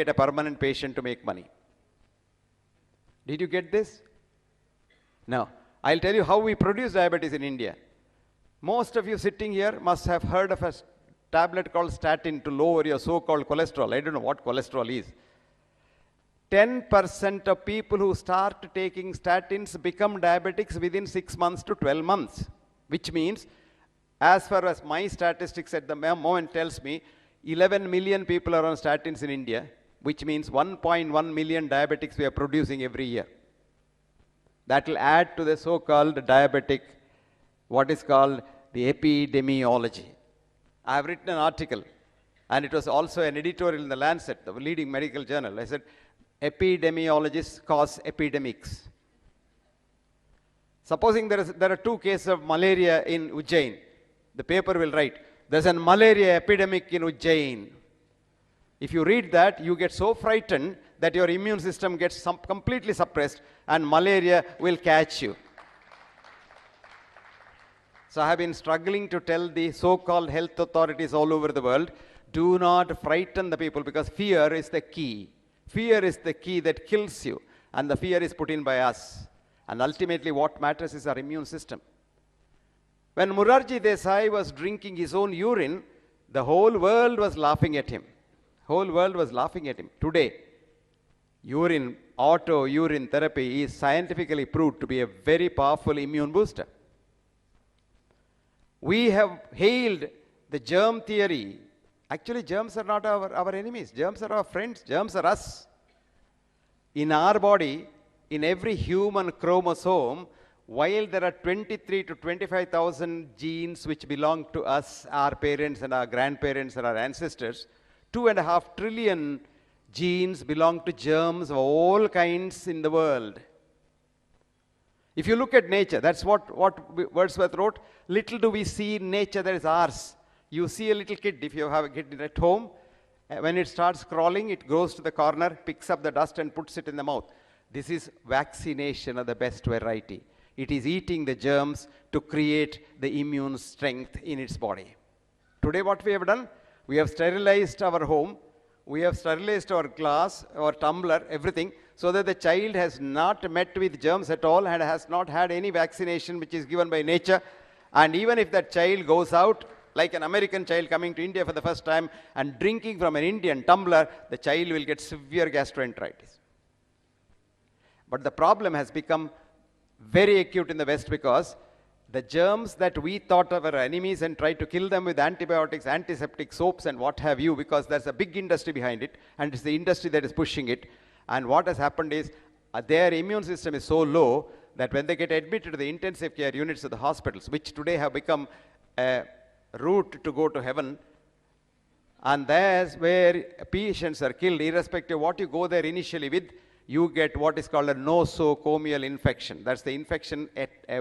get a permanent patient to make money. Did you get this? No. I'll tell you how we produce diabetes in India. Most of you sitting here must have heard of a tablet called statin to lower your so-called cholesterol. I don't know what cholesterol is. 10% of people who start taking statins become diabetics within 6 months to 12 months. Which means, as far as my statistics at the moment tells me, 11 million people are on statins in India, which means 1.1 million diabetics we are producing every year. That will add to the so-called diabetic, what is called the epidemiology. I have written an article, and it was also an editorial in the Lancet, the leading medical journal. I said, epidemiologists cause epidemics. Supposing there are 2 cases of malaria in Ujjain, the paper will write, there's a malaria epidemic in Ujjain. If you read that, you get so frightened that your immune system gets completely suppressed and malaria will catch you. So I have been struggling to tell the so-called health authorities all over the world, do not frighten the people because fear is the key. Fear is the key that kills you, and the fear is put in by us. And ultimately what matters is our immune system. When Morarji Desai was drinking his own urine, the whole world was laughing at him. Whole world was laughing at him. Today, auto-urine therapy is scientifically proved to be a very powerful immune booster. We have hailed the germ theory. Actually, germs are not our enemies. Germs are our friends. Germs are us. In our body, in every human chromosome, while there are 23 to 25,000 genes which belong to us, our parents and our grandparents and our ancestors, 2.5 trillion genes belong to germs of all kinds in the world. If you look at nature, that's what Wordsworth wrote, little do we see in nature that is ours. You see a little kid, if you have a kid at home, when it starts crawling, it goes to the corner, picks up the dust and puts it in the mouth. This is vaccination of the best variety. It is eating the germs to create the immune strength in its body. Today what we have done, we have sterilized our home, we have sterilized our glass, our tumbler, everything, so that the child has not met with germs at all and has not had any vaccination which is given by nature. And even if that child goes out, like an American child coming to India for the first time and drinking from an Indian tumbler, the child will get severe gastroenteritis. But the problem has become very acute in the West because the germs that we thought of our enemies and tried to kill them with antibiotics, antiseptic soaps and what have you, because there's a big industry behind it and it's the industry that is pushing it. And what has happened is their immune system is so low that when they get admitted to the intensive care units of the hospitals, which today have become a route to go to heaven, and that's where patients are killed, irrespective of what you go there initially with, you get what is called a nosocomial infection. That's the infection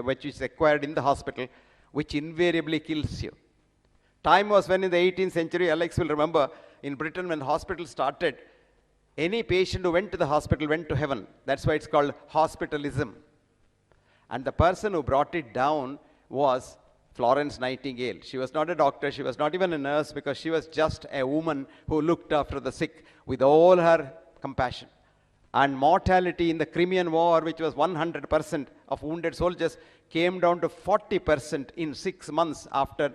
which is acquired in the hospital, which invariably kills you. Time was when in the 18th century, Alex will remember, in Britain when hospitals started, any patient who went to the hospital went to heaven. That's why it's called hospitalism. And the person who brought it down was Florence Nightingale. She was not a doctor, she was not even a nurse, because she was just a woman who looked after the sick with all her compassion. And mortality in the Crimean War, which was 100% of wounded soldiers, came down to 40% in 6 months after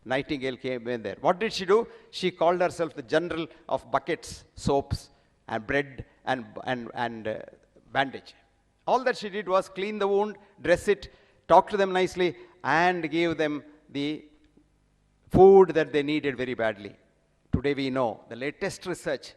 Nightingale came in there. What did she do? She called herself the general of buckets, soaps, and bread and bandage. All that she did was clean the wound, dress it, talk to them nicely, and give them the food that they needed very badly. Today we know the latest research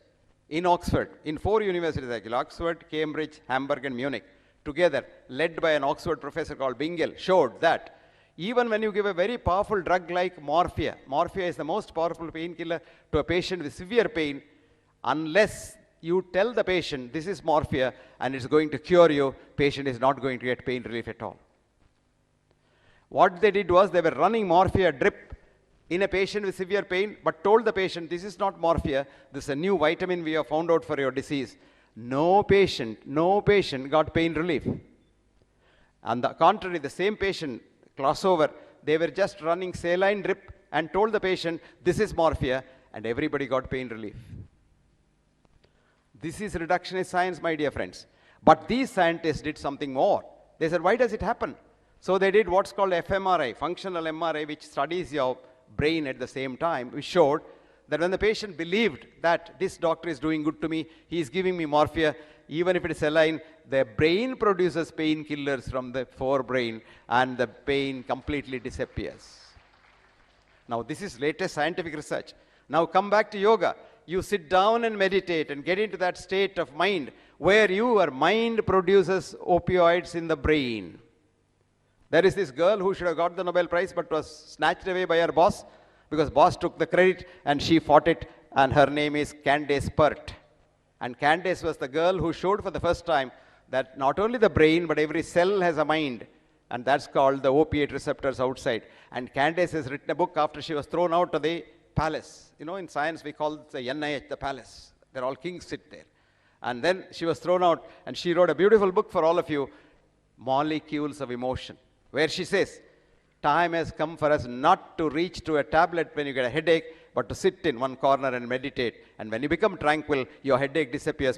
in Oxford, in 4 universities actually, Oxford, Cambridge, Hamburg and Munich, together, led by an Oxford professor called Bingel, showed that even when you give a very powerful drug like morphia, morphia is the most powerful painkiller to a patient with severe pain, unless you tell the patient this is morphia and it's going to cure you, patient is not going to get pain relief at all. What they did was they were running morphia drip in a patient with severe pain, but told the patient, this is not morphia, this is a new vitamin we have found out for your disease. No patient got pain relief. On the contrary, the same patient, crossover, they were just running saline drip and told the patient, this is morphia, and everybody got pain relief. This is reductionist science, my dear friends. But these scientists did something more. They said, why does it happen? So they did what's called fMRI, functional MRI, which studies your brain at the same time. We showed that when the patient believed that this doctor is doing good to me, he is giving me morphia, even if it is saline, the brain produces painkillers from the forebrain and the pain completely disappears. Now, this is latest scientific research. Now, come back to yoga. You sit down and meditate and get into that state of mind where your mind produces opioids in the brain. There is this girl who should have got the Nobel Prize but was snatched away by her boss because boss took the credit and she fought it, and her name is Candace Pert. And Candace was the girl who showed for the first time that not only the brain but every cell has a mind, and that's called the opiate receptors outside. And Candace has written a book after she was thrown out of the palace. You know, in science we call it the NIH, the palace. They're all kings sit there. And then she was thrown out and she wrote a beautiful book for all of you, Molecules of Emotion, where she says, time has come for us not to reach to a tablet when you get a headache, but to sit in one corner and meditate. And when you become tranquil, your headache disappears.